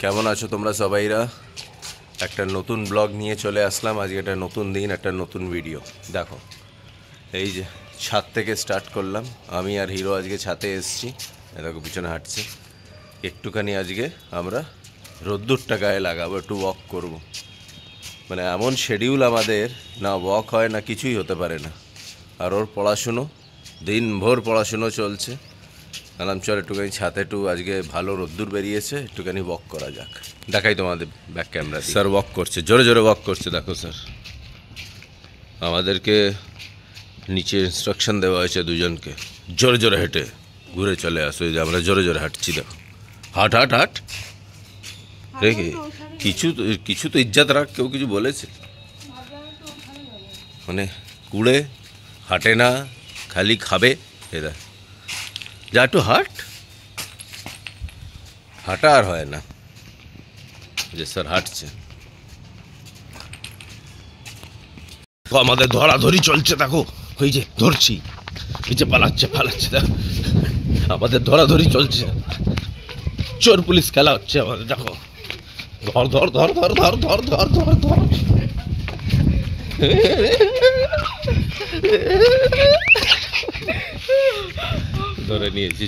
কেমন আছো তোমরা সবাইরা? একটা নতুন ব্লগ নিয়ে চলে আসলাম আজকে। একটা নতুন দিন, একটা নতুন ভিডিও। দেখো, এই যে ছাদ থেকে স্টার্ট করলাম। আমি আর হিরো আজকে ছাদে এসেছি। দেখো পিছনে হাঁটছে। একটুখানি আজকে আমরা রোদ্দুরটা গায়ে লাগাবো, একটু ওয়াক করব। মানে এমন শিডিউল আমাদের, না ওয়াক হয় না কিছুই হতে পারে না। আর ওর পড়াশুনো, দিনভর পড়াশুনো চলছে। আলাম চল একটুখানি ছাতে, একটু আজকে ভালো রোদ্দুর বেরিয়েছে, একটুখানি ওয়াক করা যাক। দেখাই তোমাদের ব্যাক ক্যামেরা। স্যার ওয়াক করছে, জোরে জোরে ওয়াক করছে। দেখো স্যার, আমাদেরকে নিচে ইনস্ট্রাকশন দেওয়া হয়েছে দুজনকে, জোরে জোরে হেঁটে ঘুরে চলে আসো। এই যে আমরা জোরে জোরে হাঁটছি, দেখো। হাট হাট হাট রেখে কিছু তো ইজ্জত রাখ। কেউ কিছু বলেছে? মানে কুড়ে হাঁটে না, খালি খাবে। এরা যা একটু হাঁটা আর হয় না। যে স্যার হাঁটছে, আমাদের ধরাধরি চলছে। দেখো ওই যে ধরছি, এই যে পালাচ্ছে দেখো, আমাদের ধরাধরি চলছে। চোর পুলিশ খেলা হচ্ছে আমাদের। দেখো, ধর ধর ধর ধর ধর ধর ধর ধর ধর ধরে নিয়েছি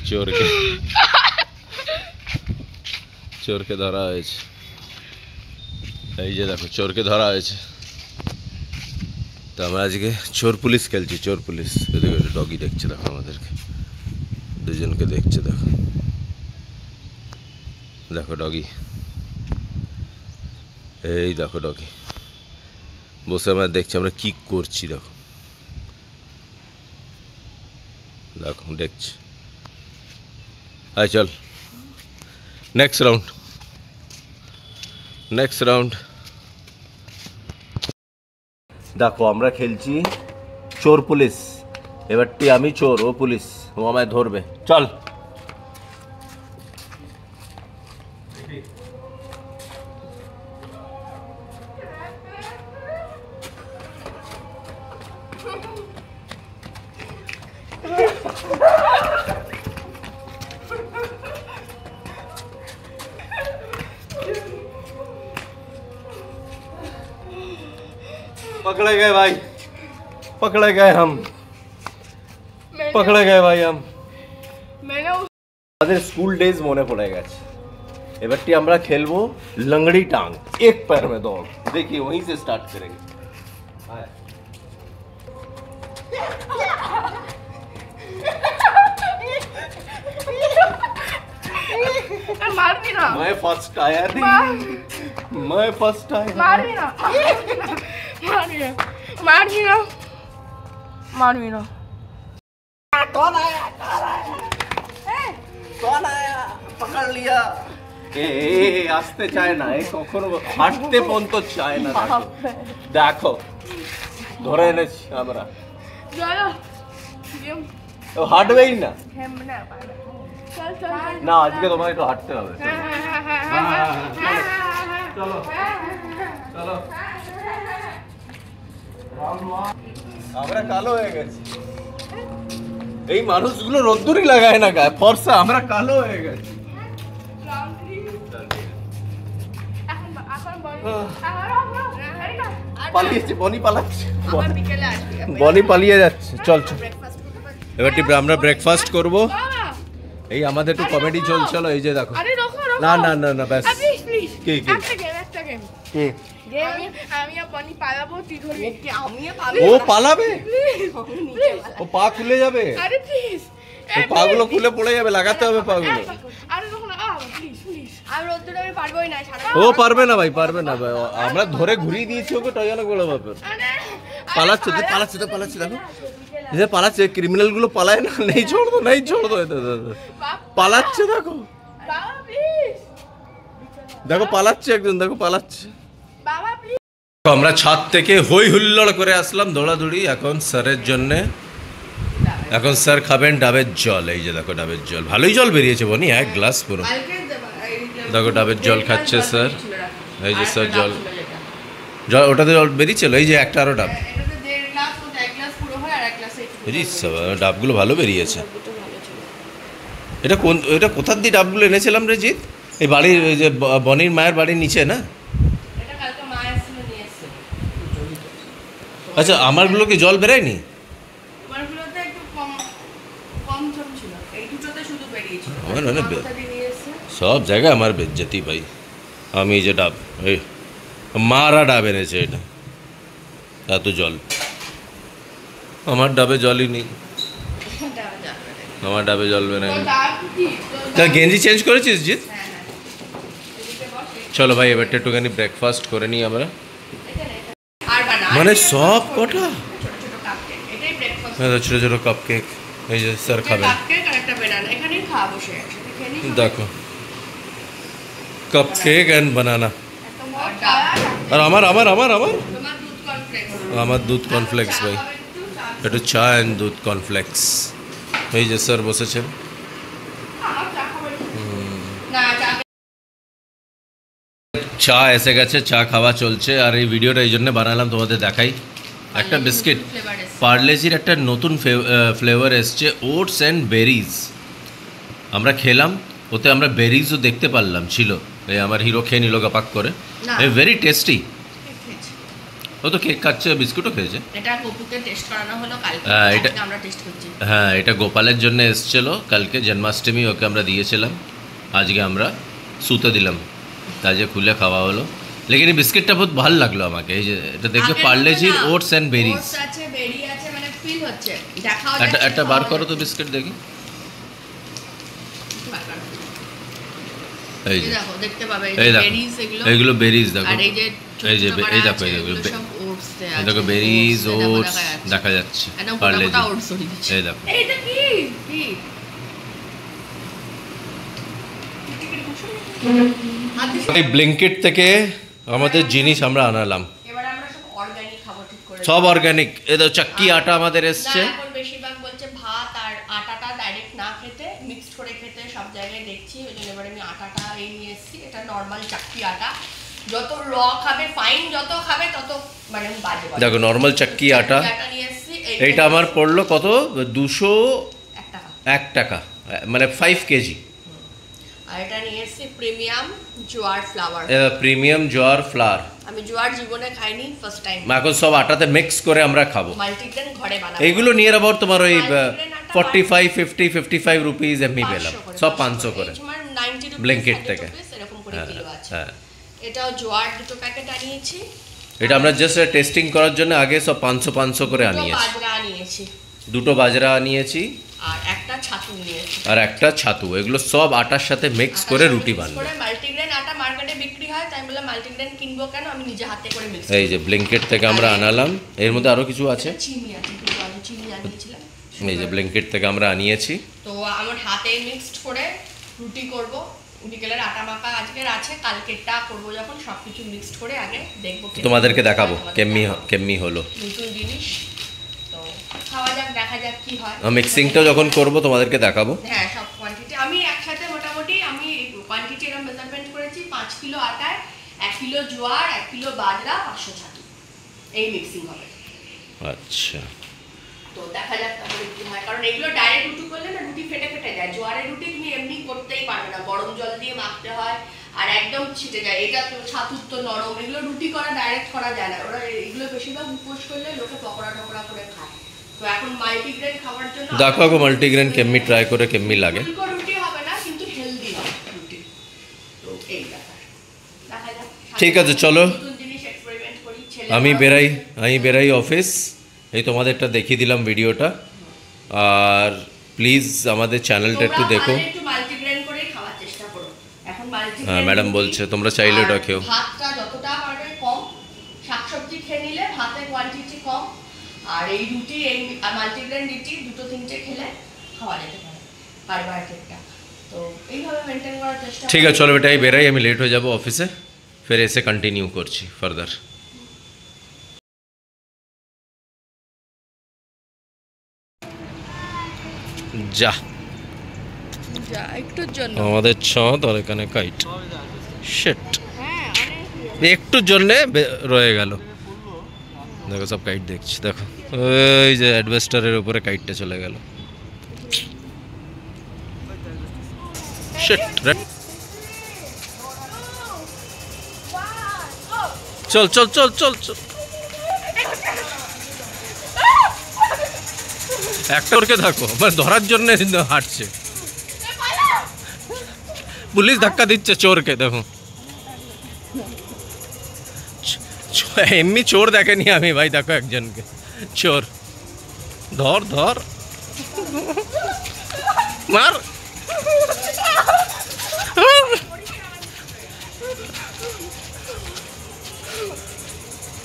চোরকে ধরা হয়েছে। এই যে দেখো, চোরকে ধরা হয়েছে। তো আমরা আজকে চোর পুলিশ খেলছি, চোর পুলিশ। ডগি দেখছে, দেখো আমাদেরকে, দুজনকে দেখছে। দেখো দেখো ডগি, এই দেখো ডগি বসে আমরা দেখছি আমরা কি করছি। দেখো দেখো দেখছি। আয় চল, নেক্সট রাউন্ড। দেখো আমরা খেলছি চোর পুলিশ। এবারটি আমি চোর, ও পুলিশ, ও আমায় ধরবে। চল। पकड़े गए भाई, पकड़े गए हम, पकड़े गए भाई हम। আমাদের স্কুল ডেজ মনে পড়ে গেছে। এবারটি আমরা খেলবো लंगड़ी टांग, एक पैर में दौड़। देखिए वहीं से स्टार्ट करेंगे। मार भी ना। मैं फर्स्ट आया थी, मैं फर्स्ट आया। मार भी ना, मार भी ना। कौन आया? पकड़ लिया। আসতে চায় না, এই কখনো হাঁটতে পর্যন্ত চায় না। দেখো ধরে এনেছি আমরা। ও হাঁটবেই না। না, আজকে তোমার একটু হাঁটতে হবে। চলো চলো। আমরা কালো হয়ে গেছি। এই মানুষগুলো রোদ্দুরই লাগায় না গায়ে, ফর্সা। আমরা কালো হয়ে গেছি। পালিয়েছে, বনি পালাচ্ছে, বনি পালিয়ে যাচ্ছে। চল চল, এবারটি আমরা ব্রেকফাস্ট করব। এই আমাদের একটু কমেডি চলছিল। এই যে দেখো, না না না না, ব্যাস। কি কি ও পালাবে? ও পা খুলে যাবে, ও পাগুলো খুলে পড়ে যাবে। লাগাতে হবে পাগুলো। ও পারবে না ভাই, পারবে না ভাই। আমরা ধরে ঘুরিয়ে দিয়েছি ওকে, তাই অনেক বড় ব্যাপার। পালাচ্ছে তো পালাচ্ছে। দেখো যে পালাচ্ছে, ক্রিমিনাল গুলো পালায় না। নেই ছোড় দো, পালাচ্ছে। দেখো দেখো পালাচ্ছে একজন, দেখো পালাচ্ছে। আমরা ছাদ থেকে হই হুল্লোড় করে আসলাম, দৌড়াদৌড়ি। এখন স্যারের জন্য, এখন স্যার খাবেন ডাবের জল। এই যে দেখো ডাবের জল, ভালোই জল বেরিয়েছে বনি, এক গ্লাস পুরো। দেখো ডাবের জল খাচ্ছে স্যার। এই যে স্যার জল, ওটাতে জল বেরিয়েছিল। এই যে একটা আরো ডাব, বুঝিস ডাবগুলো ভালো বেরিয়েছে। এটা কোথার দিয়ে ডাবগুলো এনেছিলাম রে জিৎ? এই বাড়ির ওই যে বনির মায়ের বাড়ির নিচে না? এটা কালকে মা এসেছিল নিয়ে এসছে। আচ্ছা আমারগুলো কি জল বেরোয়নি? তোমারগুলোতে একটু কম কম জল ছিল, এই দুটোতে শুধু বেরিয়েছিল। আমার মানে মা কোথা দিয়ে নিয়ে এসছে? সব জায়গায় আমার বেজ্জতি ভাই। আমি এই যে ডাব এই মারা ডাব এনেছে, এটা এত জল। আমার ডাবে জলই নেই, এটা যাবে না। আমার ডাবে জল বেরোয় তোর না। ডাব কি? তা গেঞ্জি চেঞ্জ করেছিস জিৎ? হ্যাঁ হ্যাঁ। এদিকে বস। চলো ভাই এবারটা একটুখানি ব্রেকফাস্ট করে নিই আমরা। এখানে আর বানা। মানে সব কটা ছোট ছোট কাপকেক, এটাই ব্রেকফাস্ট। ছোটো ছোটো কাপ কেক। এই যে স্যার খাবেন, কাপকেক আর একটা বানানা, এখানেই খাওয়া বসে একসাথে খেয়ে নিই। দেখো কাপ কেক অ্যান্ড বানানা। একটা মোট খাওয়া। আর আমার আমার আমার আমার তোমার দুধ কর্নফ্লেক্স। আমার দুধ কর্নফ্লেক্স ভাই, একটু চা অ্যান্ড দুধ কর্নফ্লেক্স। এই যে স্যার বসেছেন। চা এসে গেছে, চা খাওয়া চলছে। আর এই ভিডিওটা এই জন্য বানালাম তোমাদের দেখাই। একটা বিস্কিট পার্লেজির একটা নতুন ফ্লেভার এসছে, ওটস অ্যান্ড বেরিজ। আমরা খেলাম, ওতে আমরা বেরিজও দেখতে পারলাম ছিল। এই আমার হিরো খেয়ে নিল গাপাক করে। Very tasty. ও তো কেক খাচ্ছে, বিস্কুটও খেয়েছে। এটা গোপুকে টেস্ট করানো হলো কালকে, এটা আমরা টেস্ট করছি। হ্যাঁ, এটা গোপালের জন্য এসেছিল কালকে জন্মাষ্টমী, ওকে আমরা দিয়েছিলাম। আজকে আমরা শুতে দিলাম, তাজে খুলে খাওয়া হলো। লেকিন এই বিস্কিটটা বহুত ভালো লাগলো আমাকে। এই যে এটা দেখবে পার্লেজির ওটস অ্যান্ড বেরিজ আছে, বেরি আছে, মানে ফিল হচ্ছে। দেখাও একটা বার করো তো বিস্কিট দেখি। এই যে দেখো, দেখতে পাবে এই দেখো, বেরিজ, এইগুলো বেরিজ দেখো। আর এই যে এই যে এই দেখো, এইগুলো সব ওটস দেয়া এই আছে। দেখো বেরিজ ওটস দেখা যাচ্ছে। পার্লেজি ওটস হয়ে গেছে। এই দেখো, এটা কি কি এই ব্লিঙ্কিট থেকে আমাদের জিনিস আমরা আনালাম, এবার আমরা সব অর্গানিক খাবো ঠিক করে। সব অর্গানিক। এই দেখো চাক্কি আটা আমাদের এসছে। না, এখন বেশিরভাগ বলছে ভাত আর আটাটা ডাইরেক্ট না খেতে, মিক্সড করে খেতে। সব জায়গায় দেখছি, ওই জন্য এবার আমি আটাটা এই নিয়ে এসেছি। এটা নর্মাল চাক্কি আটা, যত র খাবে, ফাইন যত খাবে তত মানে বাজে বাজে। দেখো নর্মাল চাক্কি আটা নিয়ে এসেছি। এইটা আমার পড়লো কত, 1 টাকা, মানে 5 কেজি। আর এটা নিয়ে এসেছি প্রিমিয়াম জোয়ার ফ্লাওয়ার। প্রিমিয়াম জোয়ার ফ্লাওয়ার। আমি জোয়ার জীবনে খাইনি, ফার্স্ট টাইম। এখন সব আটাতে মিক্স করে আমরা খাবো। মাল্টিগ্রেন ঘরে বানাবো। এইগুলো নিয়ার অ্যাবাউট তোমার ওই 45, 50, 55 রুপিস এমনি পেলাম, সব 500 করে ব্লিঙ্কিট থেকে। এরকম করে কিলো আছে। হ্যাঁ, এটাও জোয়ার 2 প্যাকেট আনিয়েছি। এটা আমরা জাস্ট টেস্টিং করার জন্য আগে সব 500 করে আনিয়েছি। বাজরা আনিয়েছি, 2টো বাজরা আনিয়েছি আর একটা ছাতু নিয়েছি। আর একটা ছাতু। এগুলো সব আটার সাথে মিক্স করে রুটি বানাবো। মাল্টিগ্রেন আটা মার্কেটে বিক্রি হয়, তাই বলে মাল্টিগ্রেন কিনবো কেন, আমি নিজে হাতে করে মিক্স। এই যে ব্লিঙ্কিট থেকে আমরা আনালাম। এর মধ্যে আরো কিছু আছে, চিনি আছে, কিছু আছে, চিনি আনিয়েছিলাম। এই যে ব্লিঙ্কিট থেকে আমরা আনিয়েছি। তো আমার হাতে মিক্সড করে রুটি করব। বিকেলের আটা মাখা আজকের আছে, কালকেরটা করবো যখন সবকিছু মিক্সড করে আগে দেখবো, তোমাদেরকে দেখাবো কেমনি হলো নতুন জিনিস। তো খাওয়া যাক, দেখা যাক কি হয়। মিক্সিংটা যখন করব তোমাদেরকে দেখাবো। হ্যাঁ, সব কোয়ান্টিটি আমি একসাথে মোটামুটি আমি কোয়ান্টিটি এরকম মেজারমেন্ট করেছি। 5 কিলো আটায় 1 কিলো জোয়ার, 1 কিলো বাজরা, 500 ছাতু, এই মিক্সিং হবে। আচ্ছা, তো দেখা যাক তাহলে কি হয়, কারণ এগুলো ডাইরেক্ট রুটি করলে না রুটি ফেটে ফেটে যায়। জোয়ারের রুটি তুমি এমনি করতেই পারবে না, গরম জল দিয়ে মাখতে হয় আর একদম ছিটে যায়। এটা তো ছাতুর তো নরম, এগুলো রুটি করা ডাইরেক্ট করা যায় না। ওরা এগুলো বেশিরভাগ উপোস করলে লোকে পকোড়া টকোড়া করে খায়। তো এখন মাল্টিগ্রেন খাওয়ার জন্য দেখো আগে মাল্টিগ্রেন কেমনি ট্রাই করে কেমনি লাগে। ফুলকো রুটি হবে না, কিন্তু হেলদি হবে রুটি। তো এই ব্যাপার, দেখা যাক। ঠিক আছে, চলো নতুন জিনিস এক্সপেরিমেন্ট করি। ছেলে আমি বেরাই অফিস। এই তোমাদেরটা দেখিয়ে দিলাম ভিডিওটা। আর প্লিজ আমাদের চ্যানেলটা একটু দেখো। একটু মাল্টিগ্রেন করে খাওয়ার চেষ্টা করো। এখন মাল্টিগ্রেন, হ্যাঁ ম্যাডাম বলছে তোমরা চাইলে ওটা খেও। ভাতটা যতটা পারবে কম, শাকসবজি খেয়ে নিলে ভাতের কোয়ান্টিটি কম। আর এই রুটি, এই মাল্টিগ্রেন রুটি 2-3টে খেলে খাওয়া যেতে পারে কার্বোহাইড্রেটটা। তো এইভাবে মেনটেন করার চেষ্টা। ঠিক আছে, চলো বেটাই বেরাই, আমি লেট হয়ে যাবো অফিসে। ফের এসে কন্টিনিউ করছি ফার্দার। যা একটুর জন্য আমাদের ছাদ আর এখানে কাইট শিট, একটুর জন্যে রয়ে গেল। দেখো সব কাইট দেখছি, দেখো ওই যে অ্যাডভেস্টারের উপরে কাইটটা চলে গেল। শিট, চল চল চল চল চল। একটা ওরকে থাকো, মানে ধরার জন্য হাঁটছে। পুলিশ ধাক্কা দিচ্ছে চোরকে, দেখো। এমনি চোর দেখেনি আমি ভাই, দেখো একজনকে চোর। ধর ধর, মার।